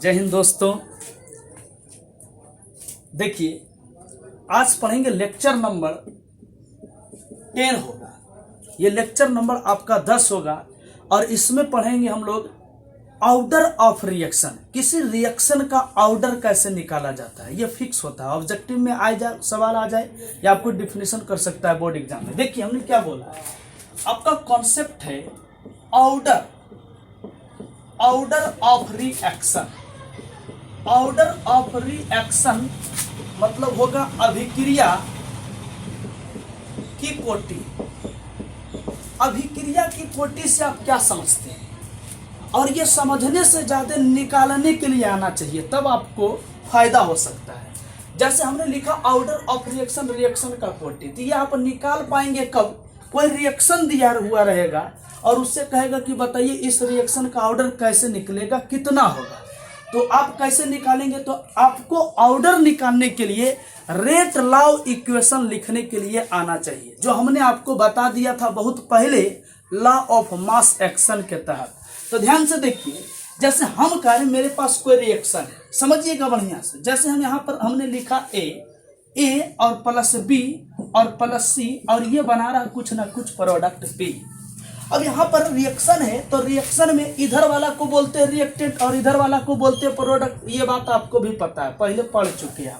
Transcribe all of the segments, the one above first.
जय हिंद दोस्तों। देखिए, आज पढ़ेंगे लेक्चर नंबर 10 होगा। ये लेक्चर नंबर आपका 10 होगा और इसमें पढ़ेंगे हम लोग ऑर्डर ऑफ रिएक्शन। किसी रिएक्शन का ऑर्डर कैसे निकाला जाता है, ये फिक्स होता है। ऑब्जेक्टिव में आ जाए, सवाल आ जाए या आपको डिफिनेशन कर सकता है बोर्ड एग्जाम में। देखिए हमने क्या बोला है, आपका कॉन्सेप्ट है order of reaction. Order of reaction मतलब होगा अभिक्रिया की कोटि। अभिक्रिया की कोटि से आप क्या समझते हैं, और ये समझने से ज्यादा निकालने के लिए आना चाहिए, तब आपको फायदा हो सकता है। जैसे हमने लिखा ऑर्डर ऑफ रिएक्शन, रिएक्शन का कोटि, तो ये आप निकाल पाएंगे कब? कोई रिएक्शन दिया हुआ रहेगा और उससे कहेगा कि बताइए इस रिएक्शन का ऑर्डर कैसे निकलेगा, कितना होगा। तो आप कैसे निकालेंगे? तो आपको ऑर्डर निकालने के लिए रेट लॉ इक्वेशन लिखने के लिए आना चाहिए, जो हमने आपको बता दिया था बहुत पहले लॉ ऑफ मास एक्शन के तहत। तो ध्यान से देखिए, जैसे हम कह रहे मेरे पास कोई रिएक्शन है, समझिएगा बढ़िया से। जैसे हम यहाँ पर हमने लिखा ए और प्लस बी और प्लस सी, और ये बना रहा कुछ ना कुछ प्रोडक्ट बी। अब यहाँ पर रिएक्शन है, तो रिएक्शन में इधर वाला को बोलते हैं रिएक्टेंट और इधर वाला को बोलते हैं प्रोडक्ट। ये बात आपको भी पता है, पहले पढ़ चुके हैं।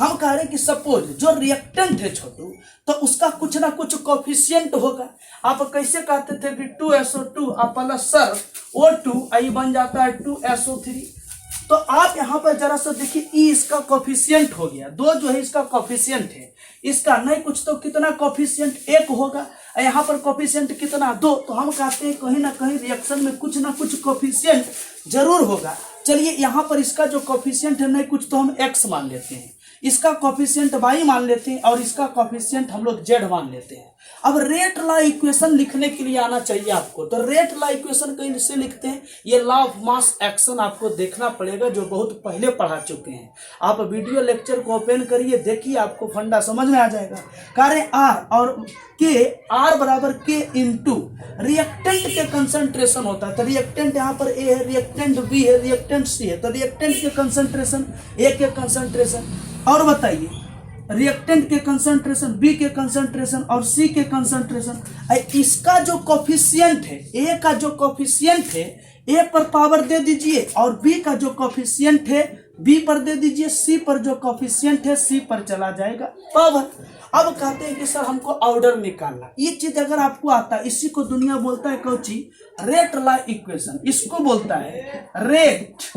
हम कह रहे हैं कि सपोज जो रिएक्टेंट है छोटू, तो उसका कुछ ना कुछ कोफिशिएंट होगा। आप कैसे कहते थे कि 2SO2 प्लस सर O2, आई बन जाता है 2SO3। तो आप यहाँ पर जरा सा देखिए, ई इसका कोफिशिएंट हो गया, 2 जो है इसका कोफिशिएंट है, इसका नहीं कुछ तो कितना कोफिशिएंट 1 होगा, यहाँ पर कोफिशिएंट कितना 2। तो हम कहते हैं कहीं ना कहीं रिएक्शन में कुछ ना कुछ कोफिशिएंट जरूर होगा। चलिए यहाँ पर इसका जो कोफिशिएंट है नहीं कुछ तो हम x मान लेते हैं, इसका कोफिशिएंट y मान लेते हैं और इसका कोफिशिएंट हम लोग z मान लेते हैं। अब रेट लॉ इक्वेशन लिखने के लिए आना चाहिए आपको। तो रेट लॉ इक्वेशन कैसे लिखते हैं, ये लॉ ऑफ मास एक्शन आपको देखना पड़ेगा, जो बहुत पहले पढ़ा चुके हैं। आप वीडियो लेक्चर को ओपन करिए, देखिए, आपको फंडा समझ में आ जाएगा। कार्य आर और के, आर बराबर के इंटू रिएक्टेंट के कंसंट्रेशन होता है। तो रिएक्टेंट यहाँ पर ए है, रिएक्टेंट बी है, रिएक्टेंट सी है। तो रिएक्टेंट के कंसंट्रेशन, ए के कंसंट्रेशन, और बताइए रिएक्टेंट के कंसंट्रेशन, बी के कंसंट्रेशन और सी के कंसंट्रेशन। इसका जो कोफिशिएंट है, ए का जो कोफिशिएंट है ए पर पावर दे दीजिए, और बी का जो कोफिशिएंट है बी पर दे दीजिए, सी पर जो कोफिशिएंट है सी पर चला जाएगा पावर। अब कहते हैं कि सर हमको ऑर्डर निकालना। ये चीज अगर आपको आता है, इसी को दुनिया बोलता है कौची, रेट लॉ इक्वेशन। इसको बोलता है rate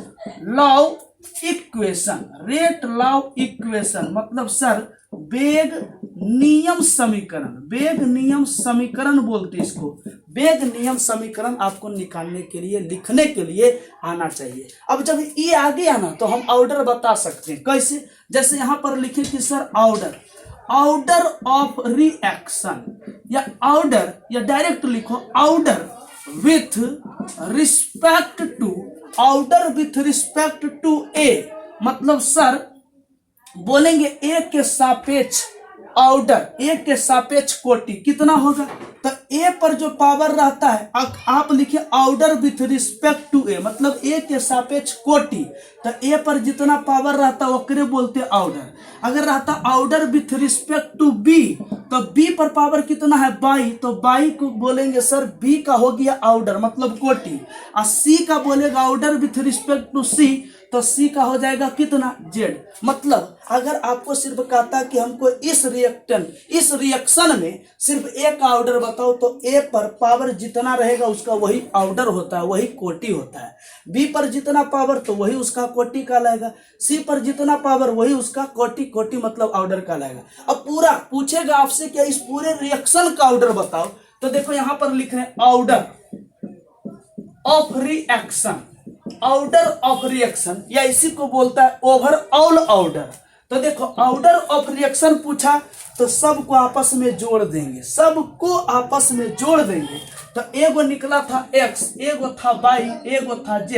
law equation. Rate law equation मतलब सर वेग नियम समीकरण। वेग नियम समीकरण बोलते इसको। वेग नियम समीकरण आपको निकालने के लिए, लिखने के लिए आना चाहिए। अब जब ये आ गया ना, तो हम ऑर्डर बता सकते हैं कैसे। जैसे यहां पर लिखे कि सर ऑर्डर ऑफ रिएक्शन, या ऑर्डर, या डायरेक्ट लिखो order with respect to, order with respect to A. मतलब सर बोलेंगे ए के सापेक्ष ऑर्डर, ए के सापेक्ष कोटि कितना होगा। तो ए पर जो पावर रहता है, आप लिखिए order with respect to A, मतलब ए के सापेक्ष कोटि। तो ए पर जितना पावर रहता है ओकरे बोलते हैं ऑर्डर। अगर रहता order with respect to B, तो बी पर पावर कितना है बाई, तो बाई को बोलेंगे सर बी का हो गया ऑर्डर मतलब कोटि। और सी का बोलेगा ऑर्डर विथ रिस्पेक्ट टू सी, तो सी का हो जाएगा कितना जेड। मतलब अगर आपको सिर्फ कहता कि हमको इस रिएक्शन में सिर्फ ए का ऑर्डर बताओ, तो ए पर पावर जितना रहेगा उसका वही ऑर्डर होता है, वही कोटि होता है। बी पर जितना पावर तो वही उसका कोटि कहलाएगा, सी पर जितना पावर वही उसका कोटि मतलब ऑर्डर कहलाएगा। अब पूरा पूछेगा आपसे क्या इस पूरे रिएक्शन का ऑर्डर बताओ, तो देखो यहां पर लिख रहे हैं order of reaction. Order of reaction, या इसी को बोलता है ओवरऑल ऑर्डर। तो देखो ऑर्डर ऑफ रिएक्शन पूछा तो सबको आपस में जोड़ देंगे, सबको आपस में जोड़ देंगे। तो एगो निकला था x, एगो था y, एगो था z,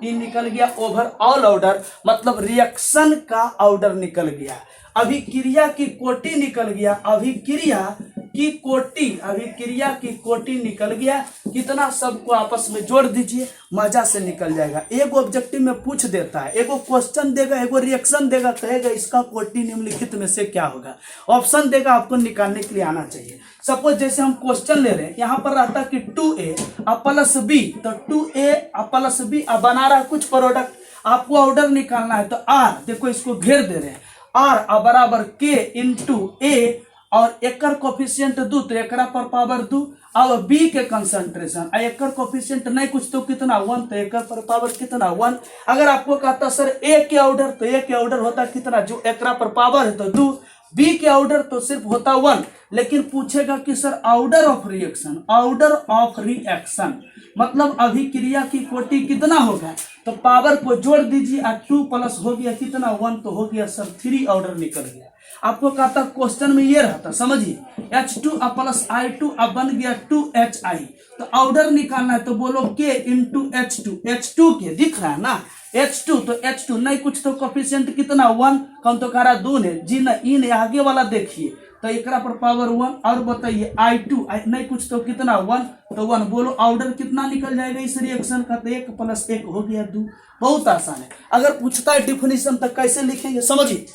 ये निकल गया ओवरऑल ऑर्डर, मतलब रिएक्शन का ऑर्डर निकल गया। अभिक्रिया की कोटि निकल गया, अभिक्रिया की कोटि, अभिक्रिया की कोटि निकल गया। कितना, सबको आपस में जोड़ दीजिए, मजा से निकल जाएगा। एगो ऑब्जेक्टिव में पूछ देता है, एगो क्वेश्चन देगा, एगो रिएक्शन देगा, कहेगा इसका कोटि निम्नलिखित में से क्या होगा, ऑप्शन देगा, आपको निकालने के लिए आना चाहिए। सपोज जैसे हम क्वेश्चन ले रहे हैं, यहाँ पर रहता कि 2a प्लस b, तो 2a प्लस b बना रहा कुछ प्रोडक्ट, आपको ऑर्डर निकालना है। तो r, देखो इसको घेर दे रहे हैं, r बराबर k इंटू a, और एकर कोफिशिएंट दू तो एकरा पर पावर दू, और b के कंसंट्रेशन, एकर कोफिशिएंट नहीं कुछ तो कितना 1, तो एकर पर पावर कितना 1। अगर आपको कहता सर a के ऑर्डर, तो a के ऑर्डर होता कितना, जो एकरा पर पावर है तो 2, b के ऑर्डर तो सिर्फ होता 1। लेकिन पूछेगा कि sir order of reaction, order of reaction मतलब अभिक्रिया की कोटि कितना होगा, तो पावर को जोड़ दीजिए, 2 प्लस हो गया कितना 1, तो हो गया सर 3 ऑर्डर निकल गया। आपको कहता क्वेश्चन में ये रहता, समझिए H2 प्लस I2 अब बन गया 2HI, तो ऑर्डर निकालना है, तो बोलो K इंटू H2, H2 के दिख रहा है ना, H2 तो H2 नहीं कुछ तो कोफिशिएंट कितना 1, कौन तो कह रहा 2 ने, जी ना ई ने, आगे वाला देखिए, तो एकरा पर पावर 1, और बताइए I2 नहीं कुछ तो कितना 1, तो 1, बोलो ऑर्डर कितना निकल जाएगा इस रिएक्शन का, तो 1 प्लस 1 हो गया 2। बहुत आसान है। अगर पूछता है डिफिनीशन तक कैसे लिखेंगे, समझिए,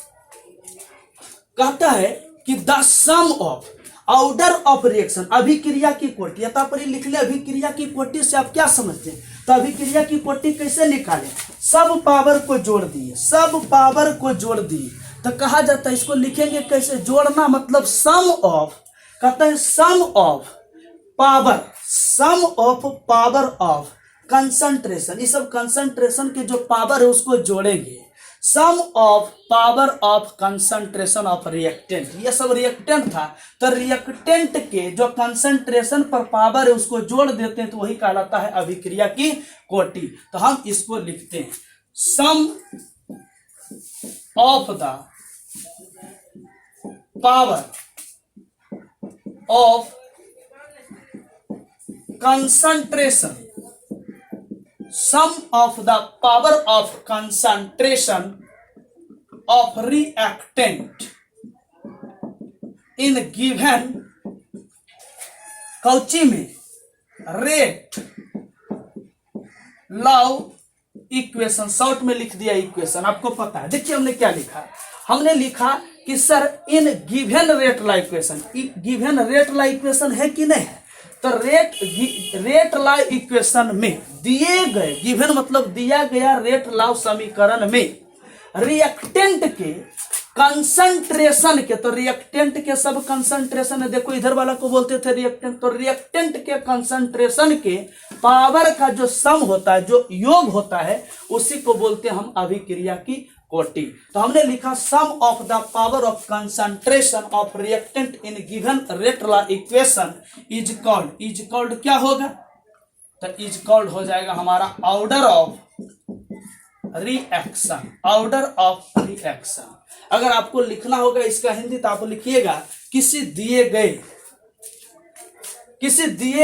कहता है कि the sum of order of reaction, अभिक्रिया की कोटि, यथा पर लिख ले अभिक्रिया की कोटि से आप क्या समझते हैं, तो अभिक्रिया की कोटि कैसे निकालें, सब पावर को जोड़ दिए, सब पावर को जोड़ दिए, तो कहा जाता है इसको लिखेंगे कैसे, जोड़ना मतलब सम ऑफ, कहता है sum of power, sum of power of concentration, इस सब कंसंट्रेशन के जो पावर है उसको जोड़ेंगे, sum of power of concentration of reactant, ये सब रिएक्टेंट था, तो रिएक्टेंट के जो कंसंट्रेशन पर पावर है उसको जोड़ देते हैं, तो वही कहलाता है अभिक्रिया की कोटि। तो हम इसको लिखते हैं sum of the power of concentration, sum of the power of concentration of reactant in given Cauchy में रेट लॉ इक्वेशन, शॉर्ट में लिख दिया इक्वेशन, आपको पता है। देखिए हमने क्या लिखा, हमने लिखा कि सर इन given rate law equation, given rate law equation है कि नहीं है, तो रेट लॉ इक्वेशन में दिए गए, गिवन मतलब दिया गया रेट लॉ समीकरण में रिएक्टेंट के कंसंट्रेशन के, तो रिएक्टेंट के सब कंसंट्रेशन है, देखो इधर वाला को बोलते थे रिएक्टेंट, तो रिएक्टेंट के कंसंट्रेशन के पावर का जो सम होता है, जो योग होता है, उसी को बोलते हैं हम अभिक्रिया की कोटि। तो हमने लिखा sum of the power of concentration of reactant in given rate law equation is called क्या होगा, तो इज कॉल्ड हो जाएगा हमारा order of reaction, order of reaction. अगर आपको लिखना होगा इसका हिंदी तो आप लिखिएगा किसी दिए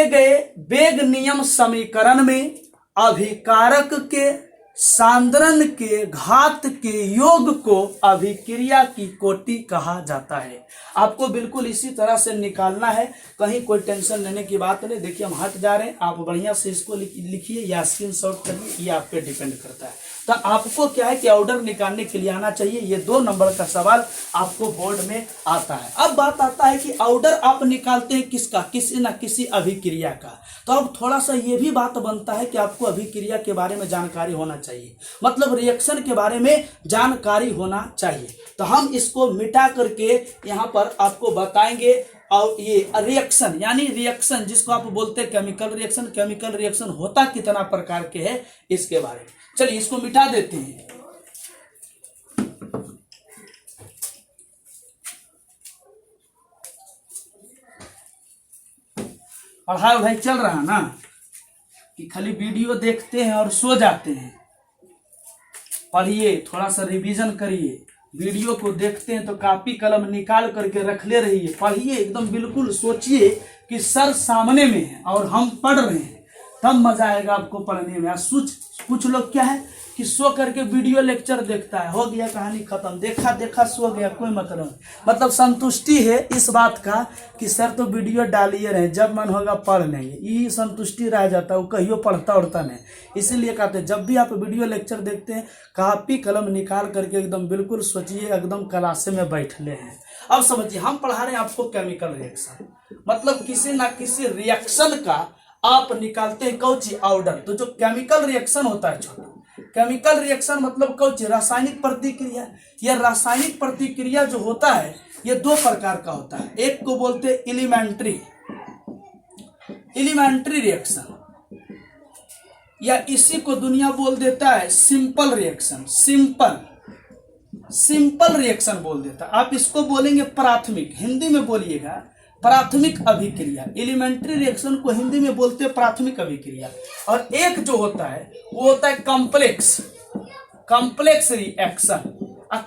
गए वेग नियम समीकरण में अभिकारक के सांद्रण के घात के योग को अभिक्रिया की कोटि कहा जाता है। आपको बिल्कुल इसी तरह से निकालना है, कहीं कोई टेंशन लेने की बात नहीं। देखिए हम हट जा रहे हैं, आप बढ़िया से इसको लिखिए या स्क्रीनशॉट करिए, ये आप पे डिपेंड करता है। तो आपको क्या है कि ऑर्डर निकालने के लिए आना चाहिए, ये 2 नंबर का सवाल आपको बोर्ड में आता है। अब बात आता है कि ऑर्डर आप निकालते हैं किसका, किसी न किसी अभिक्रिया का। तो अब थोड़ा सा ये भी बात बनता है कि आपको अभिक्रिया के बारे में जानकारी होना चाहिए, मतलब रिएक्शन के बारे में जानकारी होना चाहिए। तो हम इसको मिटा करके यहाँ पर आपको बताएंगे, और ये रिएक्शन यानी रिएक्शन जिसको आप बोलते हैं केमिकल रिएक्शन होता कितना प्रकार के है इसके बारे में। चलिए इसको मिटा देते हैं। पढ़ाई चल रहा ना कि खाली वीडियो देखते हैं और सो जाते हैं। पढ़िए, थोड़ा सा रिवीजन करिए, वीडियो को देखते हैं तो कॉपी कलम निकाल करके रख ले रहिए, पढ़िए एकदम बिल्कुल सोचिए कि सर सामने में है और हम पढ़ रहे हैं, तब मजा आएगा आपको पढ़ने में। कुछ लोग क्या है कि सो करके वीडियो लेक्चर देखता है, हो गया कहानी खत्म, देखा देखा सो गया, कोई मतलब संतुष्टि है इस बात का कि सर तो वीडियो डालिए रहे, जब मन होगा पढ़ लेंगे, ये संतुष्टि रह जाता है, वो कहियो पढ़ता उड़ता नहीं। इसीलिए कहते हैं जब भी आप वीडियो लेक्चर देखते हैं कॉपी कलम निकाल करके एकदम बिल्कुल सोचिए, एकदम क्लासे में बैठले हैं। अब समझिए हम पढ़ा रहे हैं आपको केमिकल रिएक्शन, मतलब किसी ना किसी रिएक्शन का आप निकालते हैं कौची ऑर्डर। तो जो केमिकल रिएक्शन होता है छोटा, केमिकल रिएक्शन मतलब कौची रासायनिक प्रतिक्रिया। यह रासायनिक प्रतिक्रिया जो होता है ये दो प्रकार का होता है, एक को बोलते हैं एलिमेंट्री रिएक्शन, या इसी को दुनिया बोल देता है सिंपल रिएक्शन, सिंपल रिएक्शन बोल देता है। आप इसको बोलेंगे प्राथमिक, हिंदी में बोलिएगा प्राथमिक अभिक्रिया। एलिमेंट्री रिएक्शन को हिंदी में बोलते हैं प्राथमिक अभिक्रिया। और एक जो होता है वो होता है कॉम्प्लेक्स रिएक्शन।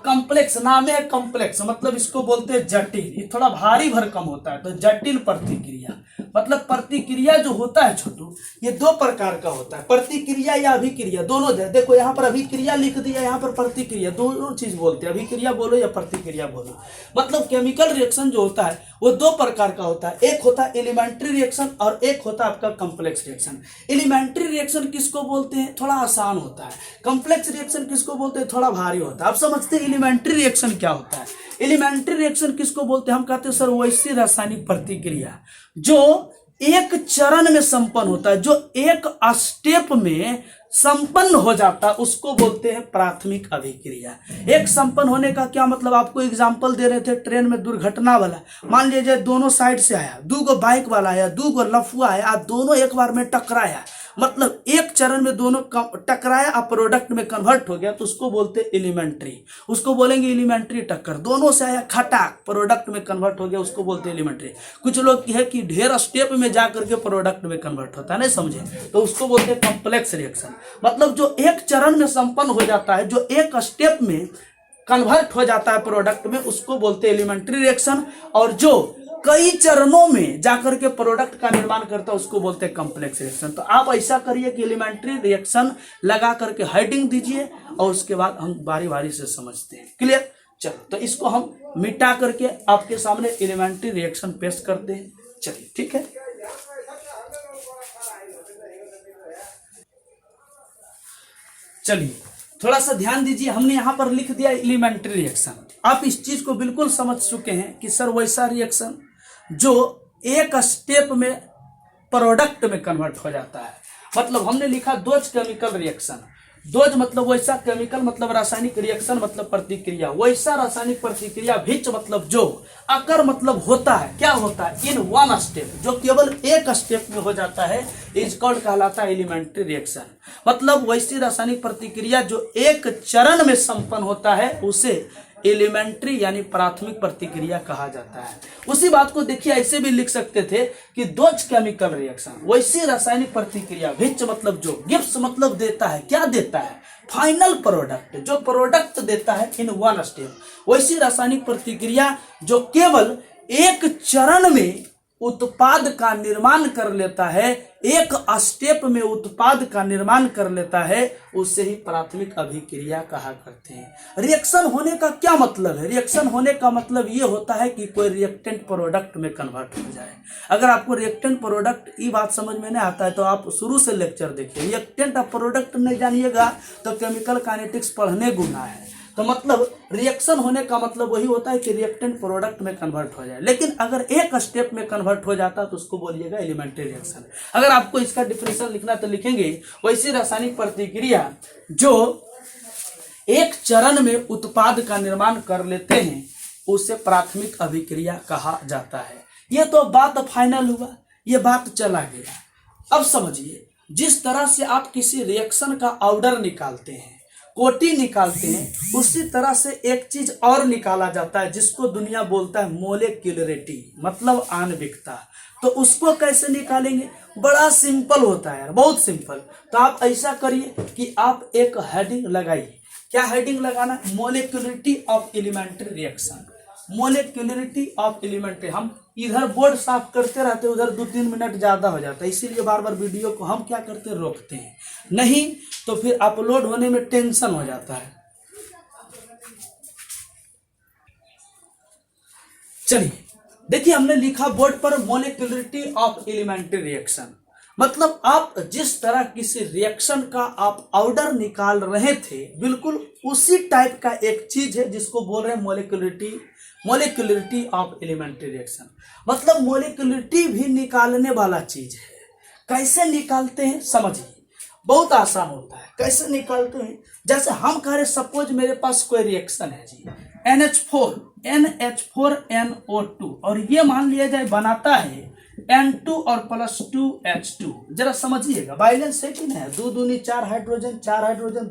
कॉम्प्लेक्स नाम है कॉम्प्लेक्स, मतलब इसको बोलते हैं जटिल, ये थोड़ा भारी भरकम होता है। तो जटिल प्रतिक्रिया मतलब प्रतिक्रिया जो होता है छोटू ये दो प्रकार का होता है, प्रतिक्रिया या अभिक्रिया दोनों। देखो यहाँ पर अभिक्रिया लिख दिया, यहाँ पर प्रतिक्रिया, दोनों चीज बोलते हैं, अभिक्रिया बोलो या प्रतिक्रिया बोलो। मतलब केमिकल रिएक्शन जो होता है वो दो प्रकार का होता है, एक होता है एलिमेंट्री रिएक्शन और एक होता है आपका कॉम्प्लेक्स रिएक्शन। एलिमेंट्री रिएक्शन किसको बोलते हैं, थोड़ा आसान होता है। कॉम्प्लेक्स रिएक्शन किसको बोलते हैं, थोड़ा भारी होता है। आप समझते हैं एलिमेंट्री रिएक्शन क्या होता है। एलिमेंट्री रिएक्शन किसको बोलते हैं, हम कहते हैं सर वैसी रासायनिक प्रतिक्रिया जो एक चरण में संपन्न होता है, जो एक स्टेप में संपन्न हो जाता है, उसको बोलते हैं प्राथमिक अभिक्रिया। एक संपन्न होने का क्या मतलब, आपको एग्जांपल दे रहे थे ट्रेन में दुर्घटना वाला। मान लीजिए दोनों साइड से आया, दो गो बाइक वाला आया, दो गो लफुआ आया, दोनों एक बार में टकराया, मतलब एक चरण में दोनों टकराया और प्रोडक्ट में कन्वर्ट हो गया, तो उसको बोलते हैं एलिमेंट्री, उसको बोलेंगे एलिमेंट्री टक्कर। दोनों से आया खटाक, प्रोडक्ट में कन्वर्ट हो गया, उसको बोलते हैं एलिमेंट्री। कुछ लोग है कि ढेर स्टेप में जाकर के प्रोडक्ट में कन्वर्ट होता है, नहीं समझे, तो उसको बोलते हैं कॉम्प्लेक्स रिएक्शन। मतलब जो एक चरण में संपन्न हो जाता है, जो एक स्टेप में कन्वर्ट हो जाता है प्रोडक्ट में, उसको बोलते हैं एलिमेंट्री रिएक्शन। और जो कई चरणों में जाकर के प्रोडक्ट का निर्माण करता है उसको बोलते हैं कॉम्प्लेक्स रिएक्शन। तो आप ऐसा करिए कि एलिमेंट्री रिएक्शन लगा करके हेडिंग दीजिए और उसके बाद हम बारी बारी से समझते हैं। क्लियर, चलो तो इसको हम मिटा करके आपके सामने एलिमेंट्री रिएक्शन पेश करते हैं। चलिए ठीक है, चलिए थोड़ा सा ध्यान दीजिए, हमने यहां पर लिख दिया एलिमेंट्री रिएक्शन। आप इस चीज को बिल्कुल समझ चुके हैं कि सर वैसा रिएक्शन जो एक स्टेप में प्रोडक्ट में कन्वर्ट हो जाता है। मतलब हमने लिखा डोज केमिकल रिएक्शन, डोज मतलब वैसा, केमिकल मतलब रासायनिक, रिएक्शन मतलब प्रतिक्रिया, वैसा रासायनिक प्रतिक्रिया, विच मतलब जो, अकर मतलब होता है, क्या होता है, इन वन स्टेप, जो केवल एक स्टेप में हो जाता है, इज कॉल्ड कहलाता है एलिमेंट्री रिएक्शन। मतलब वैसी रासायनिक प्रतिक्रिया जो एक चरण में संपन्न होता है उसे एलिमेंट्री यानी प्राथमिक प्रतिक्रिया कहा जाता है। उसी बात को देखिए ऐसे भी लिख सकते थे कि डोज केमिकल रिएक्शन वैसी रासायनिक प्रतिक्रिया, विच मतलब जो, गिव्स मतलब देता है, क्या देता है, फाइनल प्रोडक्ट, जो प्रोडक्ट देता है इन वन स्टेप, वैसी रासायनिक प्रतिक्रिया जो केवल एक चरण में उत्पाद का निर्माण कर लेता है, एक स्टेप में उत्पाद का निर्माण कर लेता है, उससे ही प्राथमिक अभिक्रिया कहा करते हैं। रिएक्शन होने का क्या मतलब है, रिएक्शन होने का मतलब ये होता है कि कोई रिएक्टेंट प्रोडक्ट में कन्वर्ट हो जाए। अगर आपको रिएक्टेंट प्रोडक्ट ये बात समझ में नहीं आता है तो आप शुरू से लेक्चर देखिए। रिएक्टेंट आप प्रोडक्ट नहीं जानिएगा तो केमिकल काइनेटिक्स पढ़ने गुना है। तो मतलब रिएक्शन होने का मतलब वही होता है कि रिएक्टेंट प्रोडक्ट में कन्वर्ट हो जाए, लेकिन अगर एक स्टेप में कन्वर्ट हो जाता है तो उसको बोलिएगा एलिमेंट्री रिएक्शन। अगर आपको इसका डिफिनेशन लिखना तो लिखेंगे वैसी रासायनिक प्रतिक्रिया जो एक चरण में उत्पाद का निर्माण कर लेते हैं उसे प्राथमिक अभिक्रिया कहा जाता है। ये तो बात फाइनल हुआ, ये बात चला गया। अब समझिए, जिस तरह से आप किसी रिएक्शन का ऑर्डर निकालते हैं, कोटि निकालते हैं, उसी तरह से एक चीज और निकाला जाता है जिसको दुनिया बोलता है मोलेक्युलरिटी, मतलब आणविकता। तो उसको कैसे निकालेंगे, बड़ा सिंपल होता है यार, बहुत सिंपल। तो आप ऐसा करिए कि आप एक हेडिंग लगाइए। क्या हेडिंग लगाना, molecularity of elementary reaction, molecularity of elementary. हम इधर बोर्ड साफ करते रहते, उधर 2-3 मिनट ज्यादा हो जाता है, इसीलिए बार बार वीडियो को हम क्या करते हैं, रोकते हैं। नहीं तो फिर अपलोड होने में टेंशन हो जाता है। चलिए देखिए, हमने लिखा बोर्ड पर मोलिकुलरिटी ऑफ एलिमेंट्री रिएक्शन, मतलब आप जिस तरह किसी रिएक्शन का आप ऑर्डर निकाल रहे थे बिल्कुल उसी टाइप का एक चीज है जिसको बोल रहे हैं मोलिकुलरिटी ऑफ एलिमेंट्री रिएक्शन। मतलब मोलिकुलरिटी भी निकालने वाला चीज है। कैसे निकालते हैं समझिए, बहुत आसान होता है। कैसे निकालते हैं, जैसे हम कह रहे सपोज मेरे पास कोई रिएक्शन है जी, NH4NO2 और ये मान लिया जाए बनाता है N2 और +2H2। जरा समझिएगा, बैलेंस है कि नहीं, 2 दूनी 4 हाइड्रोजन, 4 हाइड्रोजन,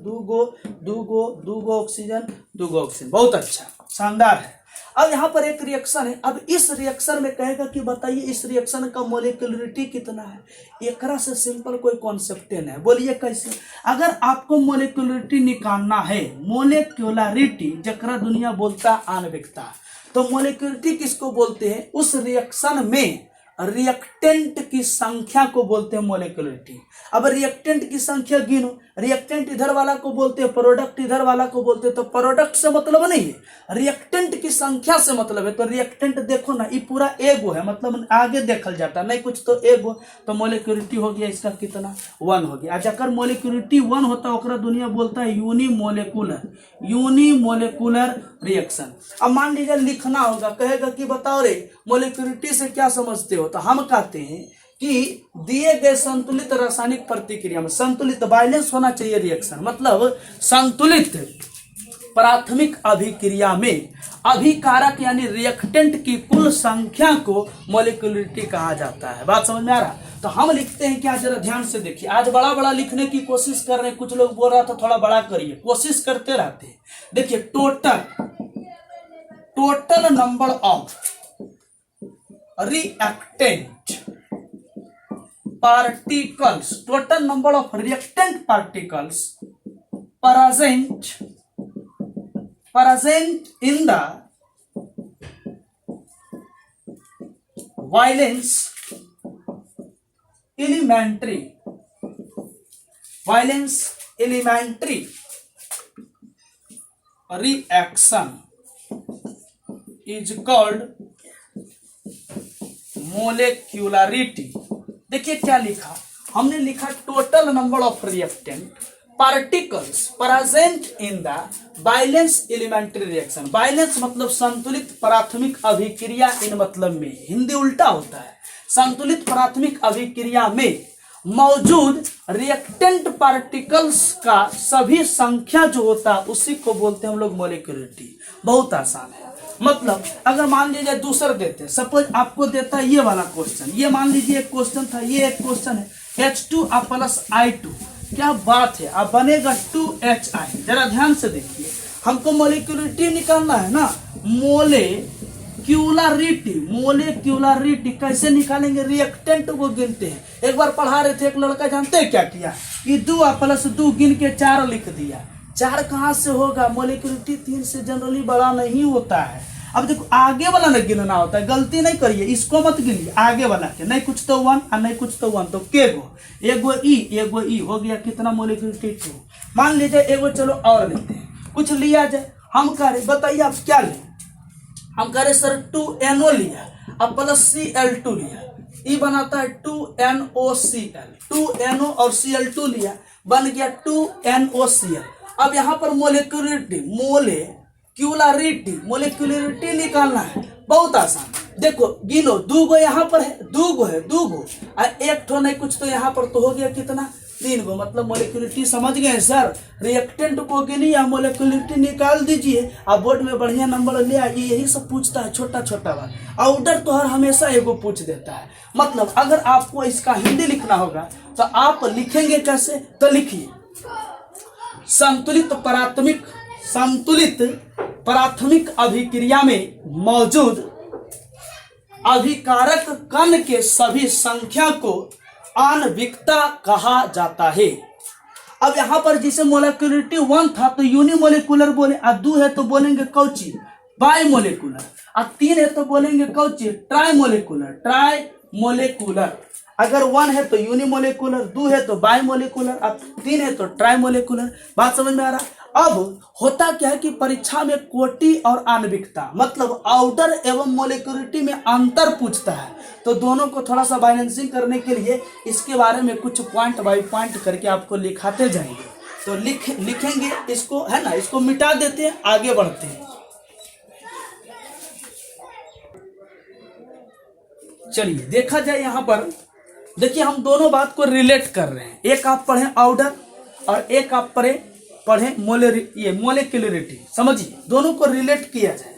2 ऑक्सीजन, 2 ऑक्सीजन, बहुत अच्छा, शानदार है। अब यहाँ पर एक रिएक्शन है। अब इस रिएक्शन में कहेगा कि बताइए इस रिएक्शन का मोलिकुलरिटी कितना है। एकरा से सिंपल कोई कॉन्सेप्ट नहीं है। बोलिए कैसे, अगर आपको मोलिकुलरिटी निकालना है, मोलिकुलरिटी जकरा दुनिया बोलता आणविकता, तो मोलिकुलरिटी किसको बोलते हैं, उस रिएक्शन में रिएक्टेंट की संख्या को बोलते हैं मोलिकुलरिटी। अब रिएक्टेंट की संख्या गिनो, रिएक्टेंट इधर वाला को बोलते हैं, प्रोडक्ट इधर वाला को बोलते हैं, तो प्रोडक्ट से मतलब नहीं है, रिएक्टेंट की संख्या से मतलब है। तो रिएक्टेंट देखो ना, ये पूरा एगो है, मतलब आगे देखल जाता है, नहीं कुछ तो एगो, तो मोलिकुलरिटी हो गया इसका कितना, 1 हो गया। आज अगर मोलिकुलरिटी 1 होता है ओकरा दुनिया बोलता है यूनिमोलिकुलर रिएक्शन। अब मान लीजिए लिखना होगा, कहेगा कि बताओ रे मोलिकुलरिटी से क्या समझते हो, तो हम कहते हैं कि दिए गए संतुलित रासायनिक प्रतिक्रिया में संतुलित बैलेंस होना चाहिए रिएक्शन, मतलब संतुलित प्राथमिक अभिक्रिया में अभिकारक यानी रिएक्टेंट की कुल संख्या को मोलिकुलरिटी कहा जाता है। बात समझ में आ रहा? तो हम लिखते हैं क्या, जरा ध्यान से देखिए। आज बड़ा बड़ा लिखने की कोशिश कर रहे हैं, कुछ लोग बोल रहा था थोड़ा बड़ा करिए, कोशिश करते रहते हैं। देखिए total number of reactant particles, total number of reactant particles present in the valence elementary reaction is called molecularity। देखिए क्या लिखा, हमने लिखा total number of reactant particles present in the balance elementary reaction. Balance मतलब संतुलित प्राथमिक अभिक्रिया, इन मतलब में हिंदी उल्टा होता है। संतुलित प्राथमिक अभिक्रिया में मौजूद रिएक्टेंट पार्टिकल्स का सभी संख्या जो होता है उसी को बोलते हैं हम लोग मोलिकुलरिटी। बहुत आसान है। मतलब अगर मान लीजिए दूसरा देते हैं, सपोज आपको देता है ये वाला क्वेश्चन, ये मान लीजिए एक क्वेश्चन था, ये एक क्वेश्चन है H2 + I2, क्या बात है, अब बनेगा 2HI। जरा ध्यान से देखिए, हमको मोलिकुलरिटी निकालना है ना, मोलिकुलरिटी कैसे निकालेंगे, रिएक्टेंट को गिनते हैं। एक बार पढ़ा रहे थे, एक लड़का जानते हैं क्या किया, कि 2 + 2 गिन के 4 लिख दिया। 4 कहाँ से होगा, मोलिकुलरिटी 3 से जनरली बड़ा नहीं होता है। अब देखो आगे वाला ना गिनना होता है, गलती नहीं करिए, इसको मत गिनिए, आगे वाला के, नहीं कुछ तो 1 और नहीं कुछ तो 1, तो एगो ई हो गया कितना, मोलिकुलरिटी 2। मान लीजिए एगो, चलो और लेते हैं, कुछ लिया जाए। हम कह रहे, बताइए आप क्या लें, हम कह रहे सर 2NO लिया अब +Cl2 लिया, ई बनाता है 2NOCl, 2NO और Cl2 लिया, बन गया 2NOCl। अब यहाँ पर मोलिकुलरिटी निकालना है, बहुत आसान। देखो गिनो, 2 गो यहाँ पर है, 2 गो है, 2 गो और एक ठो नहीं कुछ तो यहाँ पर तो हो गया कितना, 3 गो। मतलब मोलिकुलरिटी समझ गए सर, रिएक्टेंट को गिनिए, मोलिकुलरिटी निकाल दीजिए, अब बोर्ड में बढ़िया नंबर ले आइए। यही सब पूछता है, छोटा छोटा बात, ऑर्डर तो हर हमेशा एगो पूछ देता है। मतलब अगर आपको इसका हिंदी लिखना होगा तो आप लिखेंगे कैसे, तो लिखिए संतुलित प्राथमिक अभिक्रिया में मौजूद अभिकारक कण के सभी संख्या को आणविकता कहा जाता है। अब यहाँ पर जिसे मोलिकुलरिटी 1 था तो यूनिमोलिकुलर बोले, और 2 है तो बोलेंगे कौची, बाइमोलिकुलर, और 3 है तो बोलेंगे कौची, ट्राइमोलिकुलर। अगर 1 है तो यूनिमोलिकुलर, 2 है तो बायमोलिकुलर, अब 3 है तो ट्राइमोलिकुलर। बात समझ में आ रहा। अब होता क्या है कि परीक्षा में कोटि और आणविकता मतलब आउटर एवं मोलिकुलरिटी में अंतर पूछता है, तो दोनों को थोड़ा सा बैलेंसिंग करने के लिए इसके बारे में कुछ पॉइंट बाय पॉइंट करके आपको लिखाते जाएंगे। तो लिखेंगे इसको, है ना, इसको मिटा देते हैं, आगे बढ़ते हैं। चलिए देखा जाए यहां पर, देखिए हम दोनों बात को रिलेट कर रहे हैं। एक आप पढ़ें ऑर्डर और एक आप पढ़ें मोलिकुलरिटी, समझिए दोनों को रिलेट किया जाए।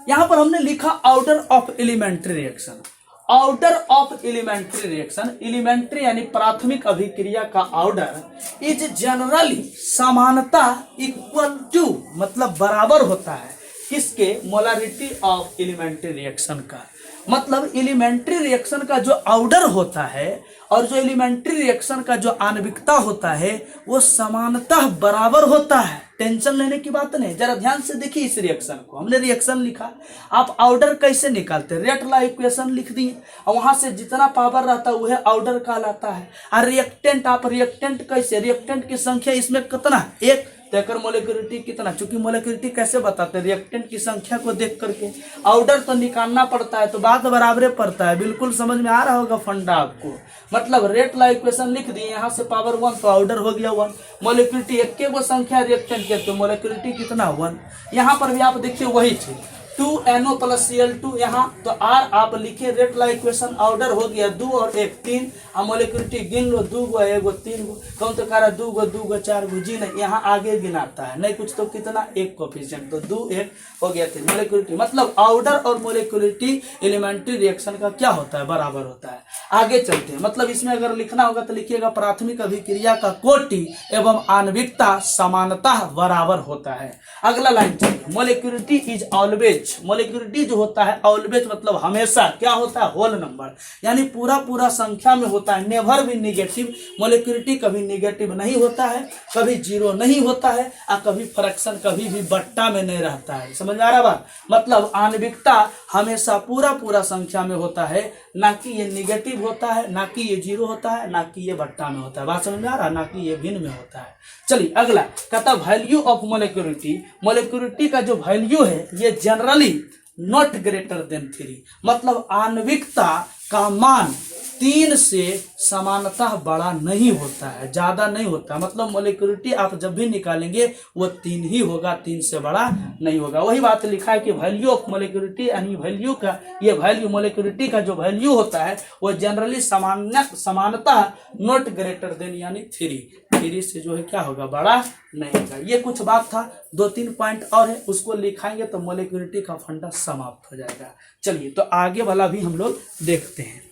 यहां पर हमने लिखा order of elementary reaction. Order of elementary reaction, elementary यानी प्राथमिक अभिक्रिया का ऑर्डर इज जनरली समानता इक्वल टू मतलब बराबर होता है किसके, मोलारिटी ऑफ एलिमेंट्री रिएक्शन का। मतलब एलिमेंट्री रिएक्शन का जो ऑर्डर होता है और जो एलिमेंट्री रिएक्शन का जो आणविकता होता है वो समानतः बराबर होता है। टेंशन लेने की बात नहीं, जरा ध्यान से देखिए इस रिएक्शन को। हमने रिएक्शन लिखा, आप ऑर्डर कैसे निकालते हैं, रेट ला इक्वेशन लिख दिए और वहां से जितना पावर रहता है वह ऑर्डर कहलाता है। और रिएक्टेंट, आप रिएक्टेंट कैसे, रिएक्टेंट की संख्या इसमें कितना, एक, तो मोलिकुलरिटी कितना, चूंकि मोलिकुलरिटी कैसे बताते हैं, रिएक्टेंट की संख्या को देख करके। ऑर्डर तो निकालना पड़ता है, तो बात बराबरे पड़ता है। बिल्कुल समझ में आ रहा होगा फंडा आपको। मतलब रेट ला इक्वेशन लिख दिए, यहाँ से पावर 1 तो ऑर्डर हो गया 1। मोलिकुलरिटी एक वो संख्या रिएक्टेंट के, तो मोलिकुलरिटी कितना 1। यहाँ पर भी आप देखिए वही चीज 2NO + Cl2 यहाँ, तो R आप लिखे, रेट ला इक्वेशन ऑर्डर हो गया 2 और 1 3। और मोलिकुलरिटी गिन लो, 2 गो 1 गो 3 गो, कौन तो कह रहा 2 गो 2 गो 4 गो, जी नहीं, यहाँ आगे गिनाता है, नहीं कुछ तो कितना 1 कोफिशिएंट, तो 2 1 हो गया 3। मोलिकुलरिटी मतलब ऑर्डर और मोलिकुलरिटी एलिमेंट्री रिएक्शन का क्या होता है, बराबर होता है। आगे चलते हैं, मतलब इसमें अगर लिखना होगा तो लिखिएगा प्राथमिक अभिक्रिया का कोटि एवं आणविकता समानतः बराबर होता है। अगला लाइन चलिए, मोलिकुलरिटी इज ऑलवेज, मोलिकुलरिटी जो होता है ऑलवेज मतलब हमेशा क्या होता है, होल नंबर, यानी पूरा संख्या में होता है, नेवर भी निगेटिव। मोलिकुलरिटी कभी निगेटिव नहीं होता है, कभी जीरो नहीं होता है, और कभी फ्रैक्शन कभी भी बट्टा में नहीं रहता है। समझ में आ रहा बात, मतलब आणविकता हमेशा पूरा संख्या में होता है, ना कि ये निगेटिव होता है, ना कि ये जीरो होता है, ना कि ये बट्टा में होता है। बात समझ में आ रहा, ना कि ये भिन्न में होता है। चलिए अगला कहता वैल्यू ऑफ मोलिकुलरिटी, मोलिकुलरिटी का जो वैल्यू है ये जनरली नॉट ग्रेटर देन 3, मतलब आणविकता का मान 3 से समानतः बड़ा नहीं होता है, ज्यादा नहीं होता। मतलब मोलिकुलरिटी आप जब भी निकालेंगे वो 3 ही होगा, 3 से बड़ा नहीं होगा। वही बात लिखा है कि वैल्यू ऑफ मोलिकुलरिटी, यानी वैल्यू का ये वैल्यू, मोलिकुलरिटी का जो वैल्यू होता है वो जनरली समानतः नॉट ग्रेटर देन यानी 3 से जो है क्या होगा, बड़ा नहीं होगा। ये कुछ बात था, 2-3 पॉइंट और है, उसको लिखाएंगे तो मोलिकुलरिटी का फंडा समाप्त हो जाएगा। चलिए तो आगे वाला भी हम लोग देखते हैं।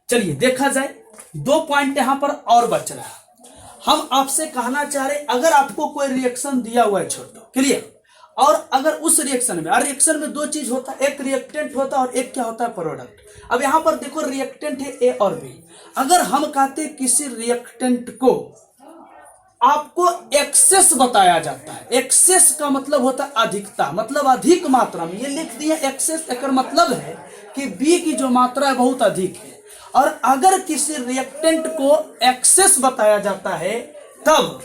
चलिए देखा जाए, 2 पॉइंट यहां पर और बच रहा है। हम आपसे कहना चाह रहे, अगर आपको कोई रिएक्शन दिया हुआ है छोटो, क्लियर, और अगर उस रिएक्शन में 2 चीज होता है, एक रिएक्टेंट होता है और एक क्या होता है, प्रोडक्ट। अब यहां पर देखो रिएक्टेंट है ए और बी। अगर हम कहते किसी रिएक्टेंट को आपको एक्सेस बताया जाता है, एक्सेस का मतलब होता है अधिकता, मतलब अधिक मात्रा में, ये लिख दिया एक्सेस, एक मतलब है कि बी की जो मात्रा है बहुत अधिक है। और अगर किसी रिएक्टेंट को एक्सेस बताया जाता है तब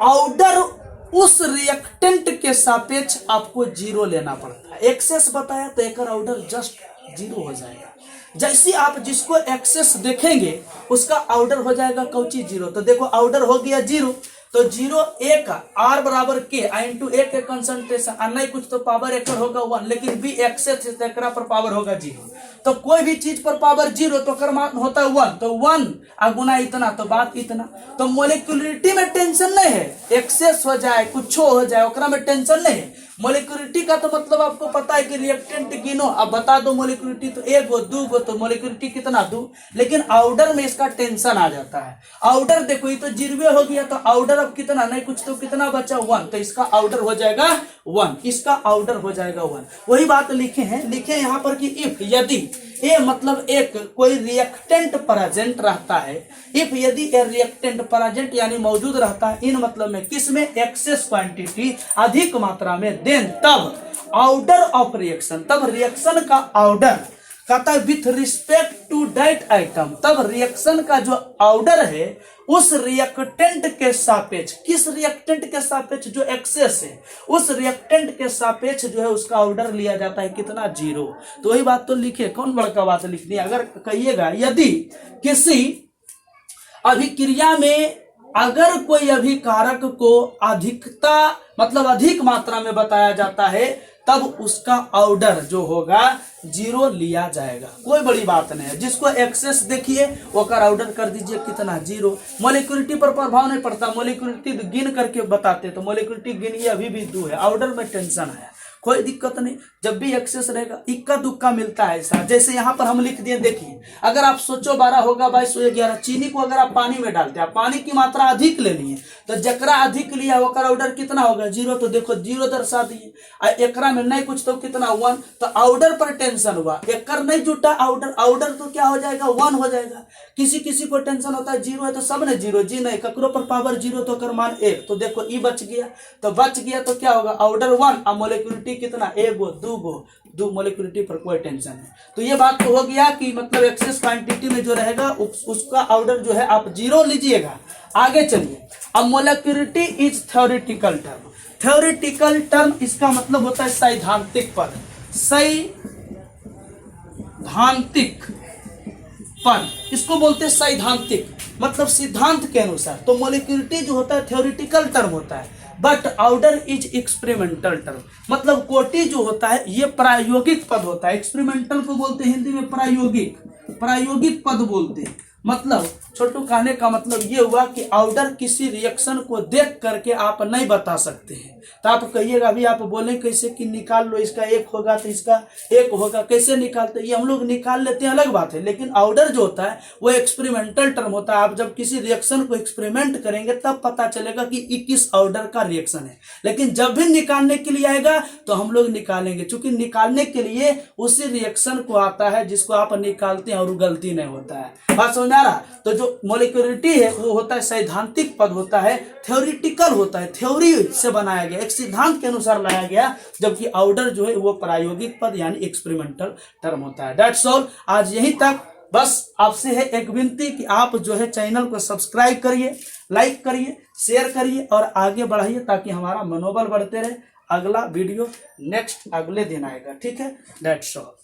ऑर्डर उस रिएक्टेंट के सापेक्ष आपको 0 लेना पड़ता है। एक्सेस बताया तो एक ऑर्डर जस्ट 0 हो जाएगा। जैसे आप जिसको एक्सेस देखेंगे उसका ऑर्डर हो जाएगा कौची 0। तो देखो ऑर्डर हो गया 0, तो 0 1 R बराबर के इंटू ए के कंसंट्रेशन, और नहीं कुछ तो पावर एक होगा 1, लेकिन बी एक्सेस है तो एक पर पावर होगा 0। तो कोई भी चीज पर पावर 0 तो कर मान होता है 1, तो 1 गुना इतना तो बात इतना। तो मोलिकुलरिटी में टेंशन नहीं है, एक्सेस हो जाए कुछ हो जाए ओकरा में टेंशन नहीं है। मोलिकुलरिटी का तो मतलब आपको पता है कि रिएक्टेंट गिनो, अब बता दो मोलिकुलरिटी, तो 1 गो 2 गो, तो मोलिकुलरिटी कितना 2। लेकिन ऑर्डर में इसका टेंशन आ जाता है। ऑर्डर देखो ये तो 0 हो गया, तो ऑर्डर अब कितना, नहीं कुछ तो कितना बचा 1, तो इसका ऑर्डर हो जाएगा 1, इसका ऑर्डर हो जाएगा 1। वही बात लिखे हैं यहाँ पर कि इफ, ए मतलब एक कोई रिएक्टेंट प्रेजेंट रहता है, इफ यदि ए रिएक्टेंट प्रेजेंट यानी मौजूद रहता है इन मतलब में किसमें, एक्सेस क्वांटिटी अधिक मात्रा में, देन तब ऑर्डर ऑफ रिएक्शन, तब रिएक्शन का ऑर्डर कहता है with respect to that item, तब रिएक्शन का जो ऑर्डर है उस रिएक्टेंट के सापेक्ष, किस रिएक्टेंट के सापेक्ष, जो एक्सेस है उस रिएक्टेंट के सापेक्ष जो है उसका ऑर्डर लिया जाता है कितना, 0। तो वही बात तो लिखे, कौन बड़का बात लिखनी है। अगर कहिएगा यदि किसी अभिक्रिया में अगर कोई अभिकारक को अधिकता मतलब अधिक मात्रा में बताया जाता है तब उसका ऑर्डर जो होगा 0 लिया जाएगा, कोई बड़ी बात नहीं है। जिसको एक्सेस देखिए वो कर ऑर्डर कर दीजिए कितना, 0। मोलिक्युलरिटी पर प्रभाव नहीं पड़ता, मोलिक्युलरिटी गिन करके बताते तो मोलिक्युलरिटी गिनिए अभी भी 2 है, ऑर्डर में टेंशन है, कोई दिक्कत नहीं। जब भी एक्सेस रहेगा इक्का दुक्का मिलता है ऐसा, जैसे यहाँ पर हम लिख दिए, देखिए अगर आप सोचो 12 होगा 22 हो 11, चीनी को अगर आप पानी में डालते हैं, पानी की मात्रा अधिक लेनी है तो जकरा अधिक लिया वो ऑर्डर कितना होगा, 0। तो देखो 0 दर्शा दिए, एकरा में नहीं कुछ तो कितना 1, तो ऑर्डर पर टेंशन हुआ, एकर नहीं जुटा ऑर्डर, ऑर्डर तो क्या हो जाएगा 1 हो जाएगा। किसी किसी को टेंशन होता है 0 है तो सब ने 0, जी नहीं, ककरो पर पावर 0 तो कर मान 1, तो देखो ई बच गया, तो बच गया तो क्या होगा ऑर्डर 1 और मोलिक्युलरिटी कितना, 1 2 मोलिक्युलरिटी पर कोई टेंशन नहीं। तो ये बात तो हो गया कि मतलब एक्सेस क्वांटिटी में जो रहेगा उसका ऑर्डर जो है आप 0 लीजिएगा। आगे चलिए, अब molecularity is theoretical term, theoretical term इसका मतलब होता है सैद्धांतिक पद, सैद्धांतिक पद इसको बोलते हैं सैद्धांतिक, मतलब सिद्धांत के अनुसार। तो मोलिक्युलरिटी जो होता है थ्योरेटिकल टर्म होता है, but order is experimental term, मतलब कोटि जो होता है ये प्रायोगिक पद होता है। एक्सपेरिमेंटल को बोलते हैं हिंदी में प्रायोगिक, प्रायोगिक पद बोलते हैं। मतलब छोटू कहने का मतलब ये हुआ कि ऑर्डर किसी रिएक्शन को देख करके आप नहीं बता सकते हैं। तो आप कहिएगा अभी आप बोले कैसे कि निकाल लो, इसका 1 होगा तो इसका 1 होगा, कैसे निकालते, ये हम लोग निकाल लेते हैं अलग बात है, लेकिन ऑर्डर जो होता है वो एक्सपेरिमेंटल टर्म होता है। आप जब किसी रिएक्शन को एक्सपेरिमेंट करेंगे तब पता चलेगा कि ये किस ऑर्डर का रिएक्शन है, लेकिन जब भी निकालने के लिए आएगा तो हम लोग निकालेंगे, क्योंकि निकालने के लिए उसी रिएक्शन को आता है जिसको आप निकालते हैं और गलती नहीं होता है। बात समझ आ रहा। तो जो मोलिक्युलरिटी है वो होता है सैद्धांतिक पद होता है, थ्योरेटिकल होता है, थ्योरी से बनाया गया, एक सिद्धांत के अनुसार लाया गया, जबकि ऑर्डर जो है वो प्रायोगिक पद यानी एक्सपेरिमेंटल टर्म होता है। दैट्स ऑल, आज यहीं तक। बस आपसे है एक विनती कि आप जो है चैनल को सब्सक्राइब करिए, लाइक करिए, शेयर करिए और आगे बढ़ाइए ताकि हमारा मनोबल बढ़ते रहे। अगला वीडियो नेक्स्ट अगले दिन आएगा, ठीक है। That's all.